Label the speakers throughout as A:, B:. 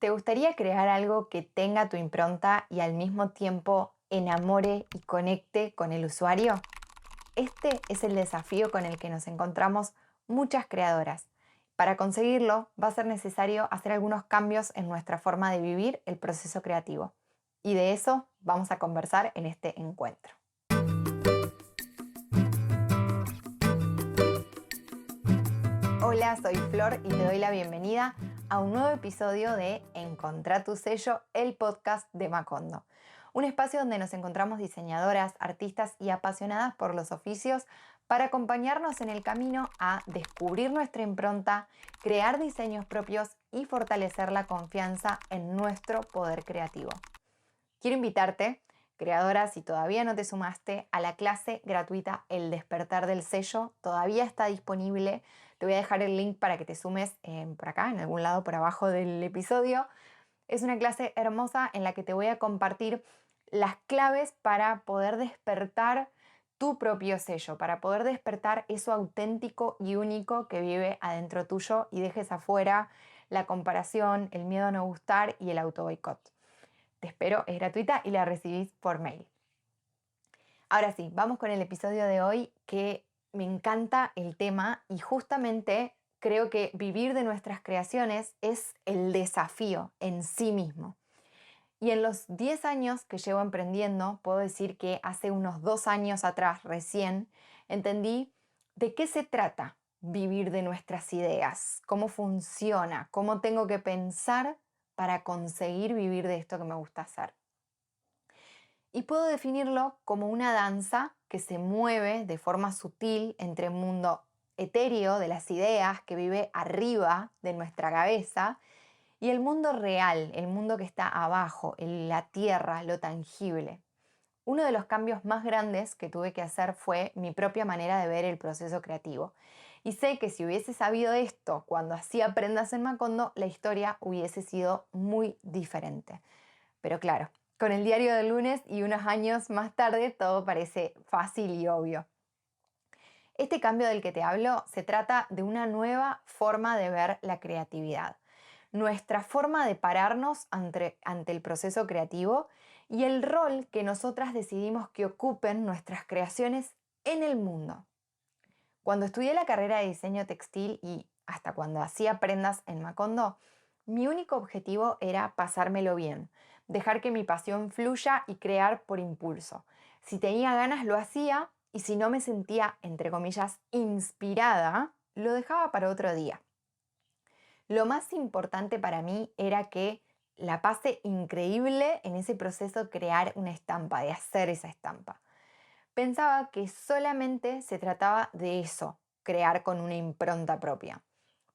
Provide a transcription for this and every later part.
A: ¿Te gustaría crear algo que tenga tu impronta y al mismo tiempo enamore y conecte con el usuario? Este es el desafío con el que nos encontramos muchas creadoras. Para conseguirlo, va a ser necesario hacer algunos cambios en nuestra forma de vivir el proceso creativo. Y de eso vamos a conversar en este encuentro. Hola, soy Flor y te doy la bienvenida a un nuevo episodio de Encontrá tu sello, el podcast de Macondo. Un espacio donde nos encontramos diseñadoras, artistas y apasionadas por los oficios para acompañarnos en el camino a descubrir nuestra impronta, crear diseños propios y fortalecer la confianza en nuestro poder creativo. Quiero invitarte, creadora, si todavía no te sumaste a la clase gratuita El Despertar del Sello, todavía está disponible. Te voy a dejar el link para que te sumes por acá, en algún lado por abajo del episodio. Es una clase hermosa en la que te voy a compartir las claves para poder despertar tu propio sello, para poder despertar eso auténtico y único que vive adentro tuyo y dejes afuera la comparación, el miedo a no gustar y el auto boicot. Te espero, es gratuita y la recibís por mail. Ahora sí, vamos con el episodio de hoy, que me encanta el tema y justamente creo que vivir de nuestras creaciones es el desafío en sí mismo. Y en los 10 años que llevo emprendiendo, puedo decir que hace unos 2 años atrás recién entendí de qué se trata vivir de nuestras ideas, cómo funciona, cómo tengo que pensar para conseguir vivir de esto que me gusta hacer. Y puedo definirlo como una danza que se mueve de forma sutil entre el mundo etéreo de las ideas que vive arriba de nuestra cabeza y el mundo real, el mundo que está abajo, la tierra, lo tangible. Uno de los cambios más grandes que tuve que hacer fue mi propia manera de ver el proceso creativo. Y sé que si hubiese sabido esto cuando hacía prendas en Macondo, la historia hubiese sido muy diferente. Pero claro, con el diario del lunes y unos años más tarde todo parece fácil y obvio. Este cambio del que te hablo se trata de una nueva forma de ver la creatividad, nuestra forma de pararnos ante el proceso creativo y el rol que nosotras decidimos que ocupen nuestras creaciones en el mundo. Cuando estudié la carrera de diseño textil y hasta cuando hacía prendas en Macondo, mi único objetivo era pasármelo bien, dejar que mi pasión fluya y crear por impulso. Si tenía ganas lo hacía y si no me sentía, entre comillas, inspirada, lo dejaba para otro día. Lo más importante para mí era que la pase increíble en ese proceso de crear una estampa, de hacer esa estampa. Pensaba que solamente se trataba de eso, crear con una impronta propia.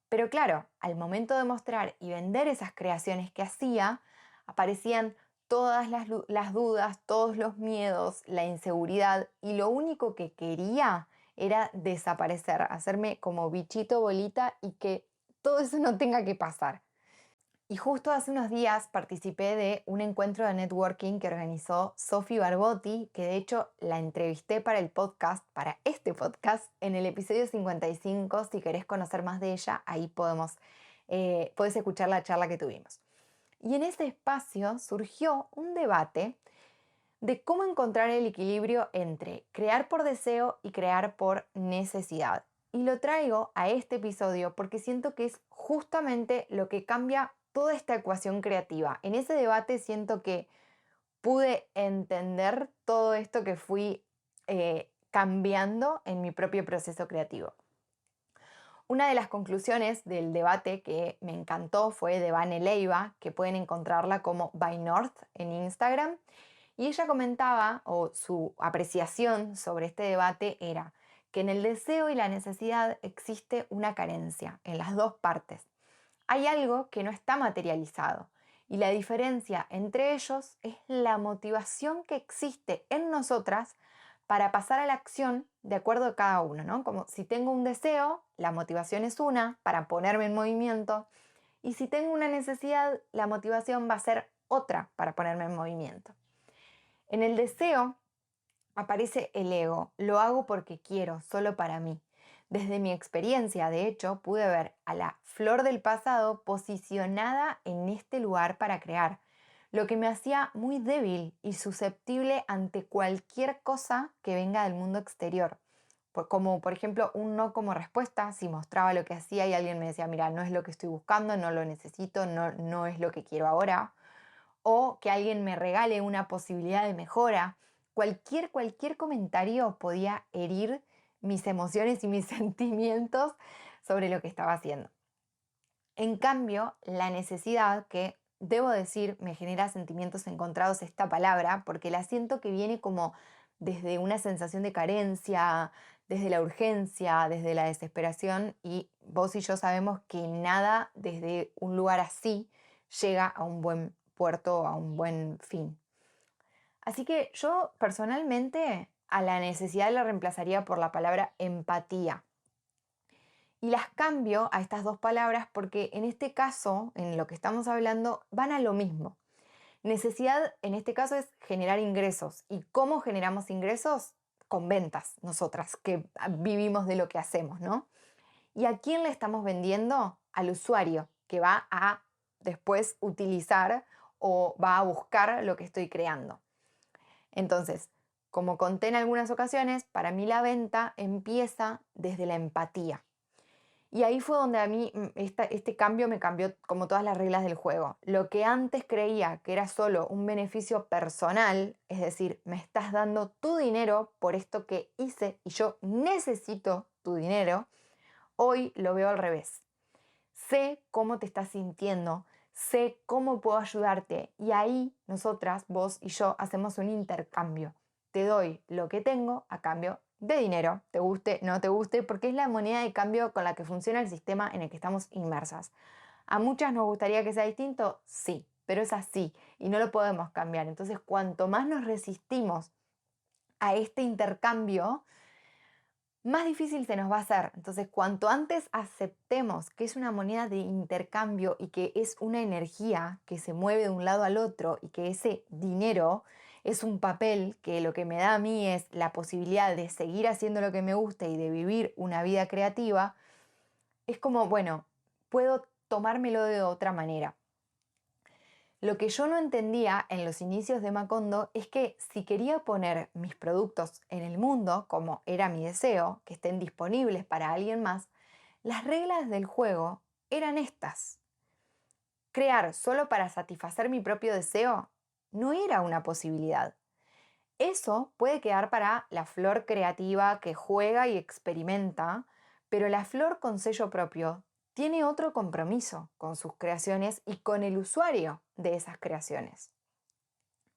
A: Pero claro, al momento de mostrar y vender esas creaciones que hacía, aparecían todas las dudas, todos los miedos, la inseguridad y lo único que quería era desaparecer, hacerme como bichito bolita y que todo eso no tenga que pasar. Y justo hace unos días participé de un encuentro de networking que organizó Sofi Barbotti, que de hecho la entrevisté para el podcast, para este podcast, en el episodio 55. Si querés conocer más de ella, ahí podés escuchar la charla que tuvimos. Y en ese espacio surgió un debate de cómo encontrar el equilibrio entre crear por deseo y crear por necesidad. Y lo traigo a este episodio porque siento que es justamente lo que cambia toda esta ecuación creativa. En ese debate siento que pude entender todo esto que fui cambiando en mi propio proceso creativo. Una de las conclusiones del debate que me encantó fue de Vane Leiva, que pueden encontrarla como By North en Instagram. Y ella comentaba, o su apreciación sobre este debate era que en el deseo y la necesidad existe una carencia en las dos partes. Hay algo que no está materializado y la diferencia entre ellos es la motivación que existe en nosotras para pasar a la acción de acuerdo a cada uno, ¿no? Como si tengo un deseo, la motivación es una para ponerme en movimiento, y si tengo una necesidad, la motivación va a ser otra para ponerme en movimiento. En el deseo aparece el ego, lo hago porque quiero, solo para mí. Desde mi experiencia, de hecho, pude ver a la Flor del pasado posicionada en este lugar para crear, lo que me hacía muy débil y susceptible ante cualquier cosa que venga del mundo exterior. Como por ejemplo un no como respuesta, si mostraba lo que hacía y alguien me decía, mira, no es lo que estoy buscando, no lo necesito, no es lo que quiero ahora, o que alguien me regale una posibilidad de mejora. Cualquier comentario podía herir mis emociones y mis sentimientos sobre lo que estaba haciendo. En cambio, la necesidad, que debo decir me genera sentimientos encontrados esta palabra, porque la siento que viene como desde una sensación de carencia, desde la urgencia, desde la desesperación, y vos y yo sabemos que nada desde un lugar así llega a un buen puerto o a un buen fin. Así que yo personalmente a la necesidad la reemplazaría por la palabra empatía. Y las cambio a estas dos palabras porque en este caso, en lo que estamos hablando, van a lo mismo. Necesidad en este caso es generar ingresos. ¿Y cómo generamos ingresos? Con ventas, nosotras, que vivimos de lo que hacemos, ¿no? ¿Y a quién le estamos vendiendo? Al usuario, que va a después utilizar o va a buscar lo que estoy creando. Entonces, como conté en algunas ocasiones, para mí la venta empieza desde la empatía. Y ahí fue donde a mí este cambio me cambió como todas las reglas del juego. Lo que antes creía que era solo un beneficio personal, es decir, me estás dando tu dinero por esto que hice y yo necesito tu dinero, hoy lo veo al revés. Sé cómo te estás sintiendo, sé cómo puedo ayudarte y ahí nosotras, vos y yo, hacemos un intercambio. Te doy lo que tengo a cambio de dinero, te guste, no te guste, porque es la moneda de cambio con la que funciona el sistema en el que estamos inmersas. ¿A muchas nos gustaría que sea distinto? Sí, pero es así y no lo podemos cambiar. Entonces, cuanto más nos resistimos a este intercambio, más difícil se nos va a hacer. Entonces, cuanto antes aceptemos que es una moneda de intercambio y que es una energía que se mueve de un lado al otro y que ese dinero es un papel que lo que me da a mí es la posibilidad de seguir haciendo lo que me gusta y de vivir una vida creativa, es como, bueno, puedo tomármelo de otra manera. Lo que yo no entendía en los inicios de Macondo es que si quería poner mis productos en el mundo, como era mi deseo, que estén disponibles para alguien más, las reglas del juego eran estas. Crear solo para satisfacer mi propio deseo no era una posibilidad. Eso puede quedar para la flor creativa que juega y experimenta, pero la flor con sello propio tiene otro compromiso con sus creaciones y con el usuario de esas creaciones.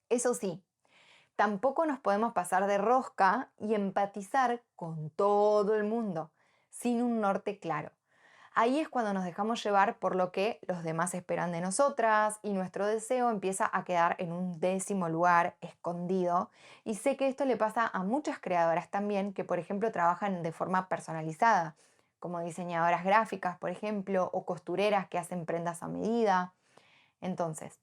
A: Eso sí, tampoco nos podemos pasar de rosca y empatizar con todo el mundo, sin un norte claro. Ahí es cuando nos dejamos llevar por lo que los demás esperan de nosotras y nuestro deseo empieza a quedar en un décimo lugar, escondido. Y sé que esto le pasa a muchas creadoras también que, por ejemplo, trabajan de forma personalizada, como diseñadoras gráficas, por ejemplo, o costureras que hacen prendas a medida. Entonces,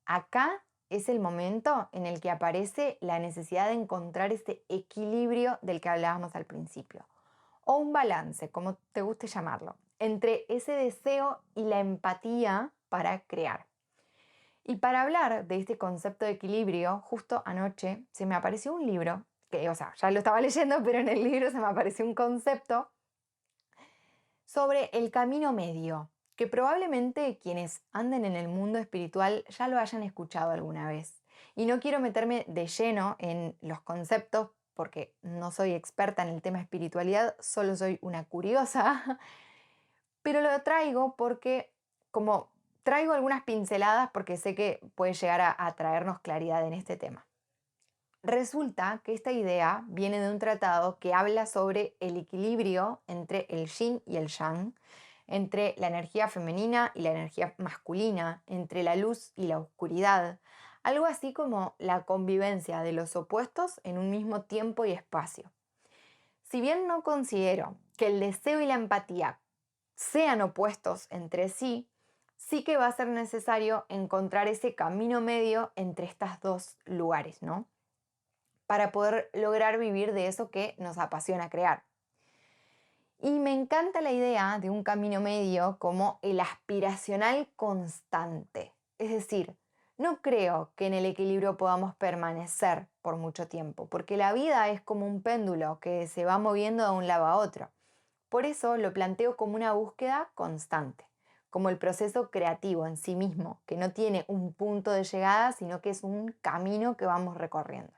A: acá es el momento en el que aparece la necesidad de encontrar ese equilibrio del que hablábamos al principio, o un balance, como te guste llamarlo, entre ese deseo y la empatía para crear. Y para hablar de este concepto de equilibrio, justo anoche se me apareció un libro, que, o sea, ya lo estaba leyendo, pero en el libro se me apareció un concepto sobre el camino medio, que probablemente quienes anden en el mundo espiritual ya lo hayan escuchado alguna vez. Y no quiero meterme de lleno en los conceptos porque no soy experta en el tema espiritualidad, solo soy una curiosa, pero lo traigo porque como traigo algunas pinceladas porque sé que puede llegar a traernos claridad en este tema. Resulta que esta idea viene de un tratado que habla sobre el equilibrio entre el yin y el yang, entre la energía femenina y la energía masculina, entre la luz y la oscuridad, algo así como la convivencia de los opuestos en un mismo tiempo y espacio. Si bien no considero que el deseo y la empatía sean opuestos entre sí, sí que va a ser necesario encontrar ese camino medio entre estos dos lugares, ¿no? Para poder lograr vivir de eso que nos apasiona crear. Y me encanta la idea de un camino medio como el aspiracional constante. Es decir, no creo que en el equilibrio podamos permanecer por mucho tiempo, porque la vida es como un péndulo que se va moviendo de un lado a otro. Por eso lo planteo como una búsqueda constante, como el proceso creativo en sí mismo, que no tiene un punto de llegada, sino que es un camino que vamos recorriendo.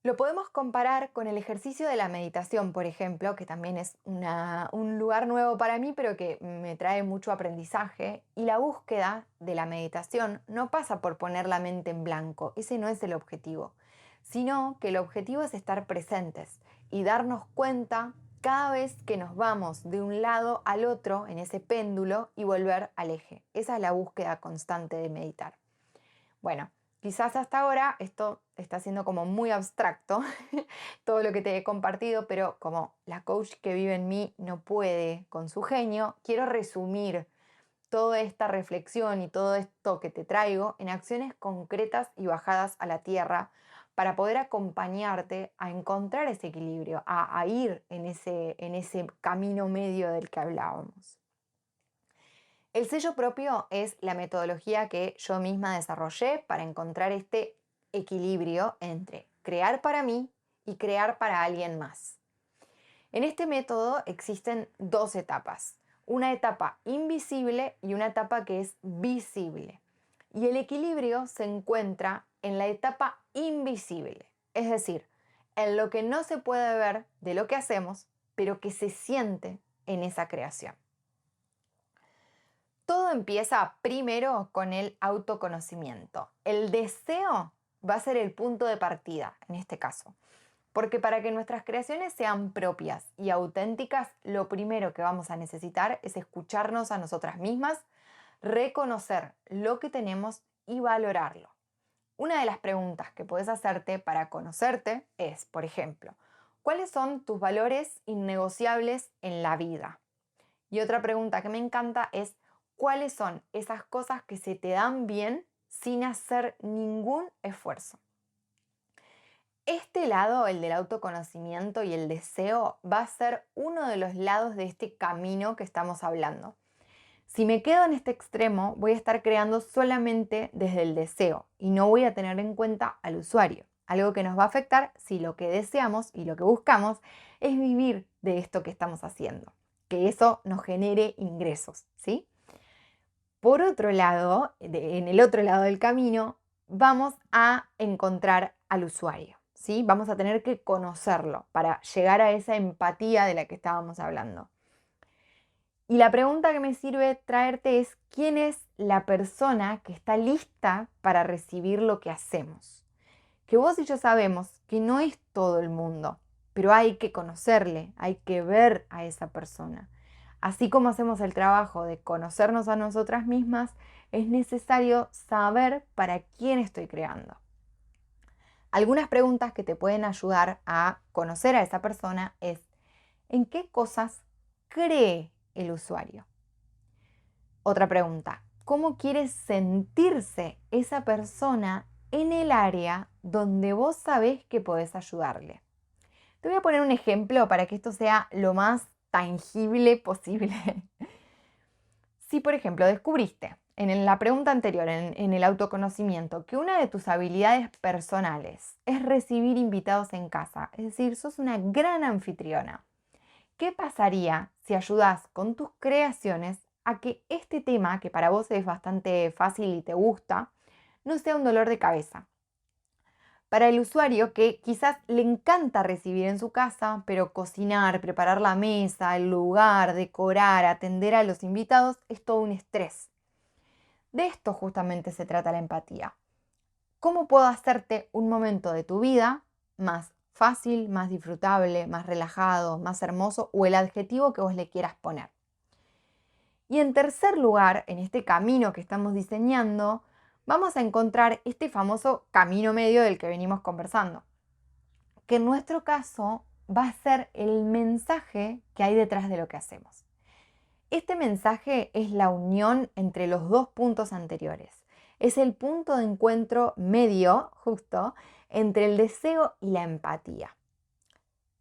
A: Lo podemos comparar con el ejercicio de la meditación, por ejemplo, que también es un lugar nuevo para mí, pero que me trae mucho aprendizaje. Y la búsqueda de la meditación no pasa por poner la mente en blanco, ese no es el objetivo, sino que el objetivo es estar presentes y darnos cuenta cada vez que nos vamos de un lado al otro en ese péndulo y volver al eje. Esa es la búsqueda constante de meditar. Bueno, quizás hasta ahora esto está siendo como muy abstracto, todo lo que te he compartido, pero como la coach que vive en mí no puede con su genio, quiero resumir toda esta reflexión y todo esto que te traigo en acciones concretas y bajadas a la tierra para poder acompañarte a encontrar ese equilibrio, a ir en ese camino medio del que hablábamos. El sello propio es la metodología que yo misma desarrollé para encontrar este equilibrio entre crear para mí y crear para alguien más. En este método existen dos etapas, una etapa invisible y una etapa que es visible. Y el equilibrio se encuentra en la etapa invisible, es decir, en lo que no se puede ver de lo que hacemos, pero que se siente en esa creación. Todo empieza primero con el autoconocimiento. El deseo va a ser el punto de partida en este caso, porque para que nuestras creaciones sean propias y auténticas, lo primero que vamos a necesitar es escucharnos a nosotras mismas, reconocer lo que tenemos y valorarlo. Una de las preguntas que puedes hacerte para conocerte es, por ejemplo, ¿cuáles son tus valores innegociables en la vida? Y otra pregunta que me encanta es, ¿cuáles son esas cosas que se te dan bien sin hacer ningún esfuerzo? Este lado, el del autoconocimiento y el deseo, va a ser uno de los lados de este camino que estamos hablando. Si me quedo en este extremo, voy a estar creando solamente desde el deseo y no voy a tener en cuenta al usuario. Algo que nos va a afectar si lo que deseamos y lo que buscamos es vivir de esto que estamos haciendo, que eso nos genere ingresos, ¿sí? Por otro lado, en el otro lado del camino, vamos a encontrar al usuario, ¿sí? Vamos a tener que conocerlo para llegar a esa empatía de la que estábamos hablando. Y la pregunta que me sirve traerte es, ¿quién es la persona que está lista para recibir lo que hacemos? Que vos y yo sabemos que no es todo el mundo, pero hay que conocerle, hay que ver a esa persona. Así como hacemos el trabajo de conocernos a nosotras mismas, es necesario saber para quién estoy creando. Algunas preguntas que te pueden ayudar a conocer a esa persona es, ¿en qué cosas cree el usuario? Otra pregunta, ¿cómo quiere sentirse esa persona en el área donde vos sabés que podés ayudarle? Te voy a poner un ejemplo para que esto sea lo más tangible posible. Si, por ejemplo, descubriste en la pregunta anterior, en el autoconocimiento, que una de tus habilidades personales es recibir invitados en casa, es decir, sos una gran anfitriona, ¿qué pasaría si ayudás con tus creaciones a que este tema, que para vos es bastante fácil y te gusta, no sea un dolor de cabeza? Para el usuario que quizás le encanta recibir en su casa, pero cocinar, preparar la mesa, el lugar, decorar, atender a los invitados es todo un estrés. De esto justamente se trata la empatía. ¿Cómo puedo hacerte un momento de tu vida más fácil, más disfrutable, más relajado, más hermoso o el adjetivo que vos le quieras poner? Y en tercer lugar, en este camino que estamos diseñando, vamos a encontrar este famoso camino medio del que venimos conversando, que en nuestro caso va a ser el mensaje que hay detrás de lo que hacemos. Este mensaje es la unión entre los dos puntos anteriores. Es el punto de encuentro medio, justo, entre el deseo y la empatía.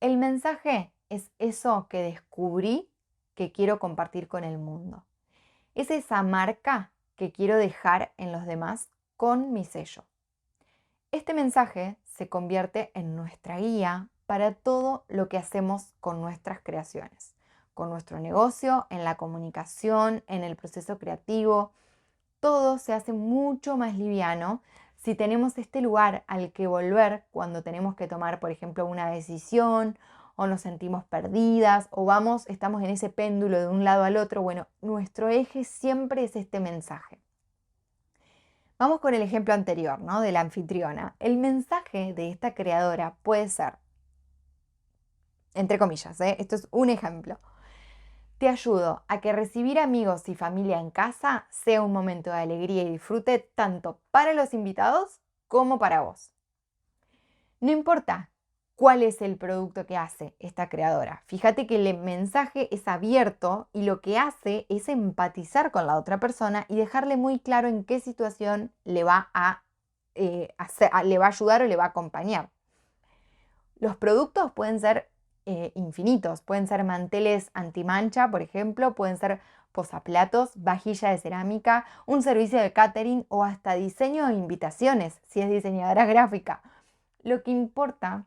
A: El mensaje es eso que descubrí que quiero compartir con el mundo. Es esa marca que quiero dejar en los demás con mi sello. Este mensaje se convierte en nuestra guía para todo lo que hacemos con nuestras creaciones, con nuestro negocio, en la comunicación, en el proceso creativo. Todo se hace mucho más liviano si tenemos este lugar al que volver cuando tenemos que tomar, por ejemplo, una decisión o nos sentimos perdidas o estamos en ese péndulo de un lado al otro. Bueno, nuestro eje siempre es este mensaje. Vamos con el ejemplo anterior, ¿no? De la anfitriona. El mensaje de esta creadora puede ser, entre comillas, esto es un ejemplo. Te ayudo a que recibir amigos y familia en casa sea un momento de alegría y disfrute tanto para los invitados como para vos. No importa cuál es el producto que hace esta creadora. Fíjate que el mensaje es abierto y lo que hace es empatizar con la otra persona y dejarle muy claro en qué situación le va le va a ayudar o le va a acompañar. Los productos pueden ser infinitos, pueden ser manteles antimancha, por ejemplo, pueden ser posaplatos, vajilla de cerámica, un servicio de catering o hasta diseño de invitaciones, si es diseñadora gráfica. Lo que importa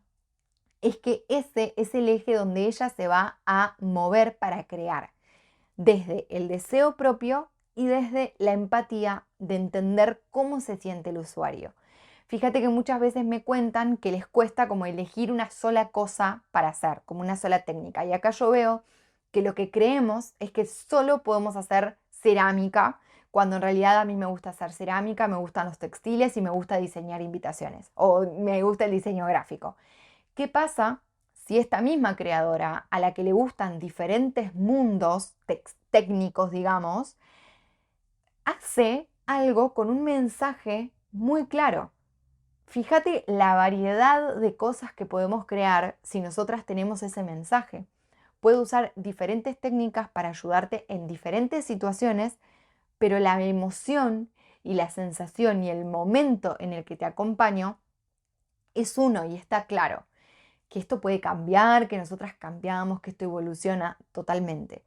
A: es que ese es el eje donde ella se va a mover para crear, desde el deseo propio y desde la empatía de entender cómo se siente el usuario. Fíjate que muchas veces me cuentan que les cuesta como elegir una sola cosa para hacer, como una sola técnica. Y acá yo veo que lo que creemos es que solo podemos hacer cerámica, cuando en realidad a mí me gusta hacer cerámica, me gustan los textiles y me gusta diseñar invitaciones o me gusta el diseño gráfico. ¿Qué pasa si esta misma creadora, a la que le gustan diferentes mundos técnicos, digamos, hace algo con un mensaje muy claro? Fíjate la variedad de cosas que podemos crear si nosotras tenemos ese mensaje. Puedo usar diferentes técnicas para ayudarte en diferentes situaciones, pero la emoción y la sensación y el momento en el que te acompaño es uno y está claro. Que esto puede cambiar, que nosotras cambiamos, que esto evoluciona totalmente.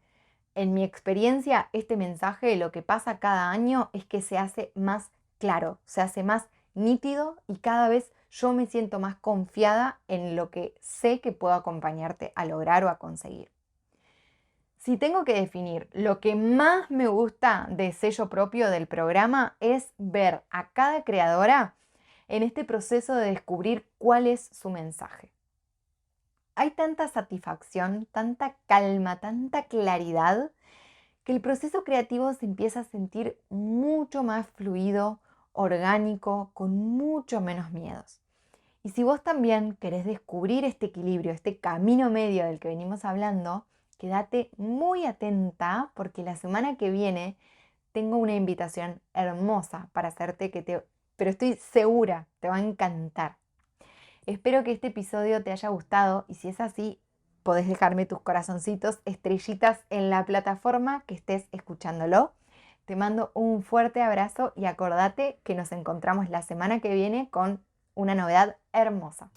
A: En mi experiencia, este mensaje, lo que pasa cada año es que se hace más claro, se hace más nítido y cada vez yo me siento más confiada en lo que sé que puedo acompañarte a lograr o a conseguir. Si tengo que definir lo que más me gusta de sello propio del programa es ver a cada creadora en este proceso de descubrir cuál es su mensaje. Hay tanta satisfacción, tanta calma, tanta claridad, que el proceso creativo se empieza a sentir mucho más fluido, orgánico, con mucho menos miedos. Y si vos también querés descubrir este equilibrio, este camino medio del que venimos hablando, quédate muy atenta porque la semana que viene tengo una invitación hermosa para hacerte pero estoy segura, te va a encantar. Espero que este episodio te haya gustado y si es así, podés dejarme tus corazoncitos, estrellitas en la plataforma que estés escuchándolo. Te mando un fuerte abrazo y acordate que nos encontramos la semana que viene con una novedad hermosa.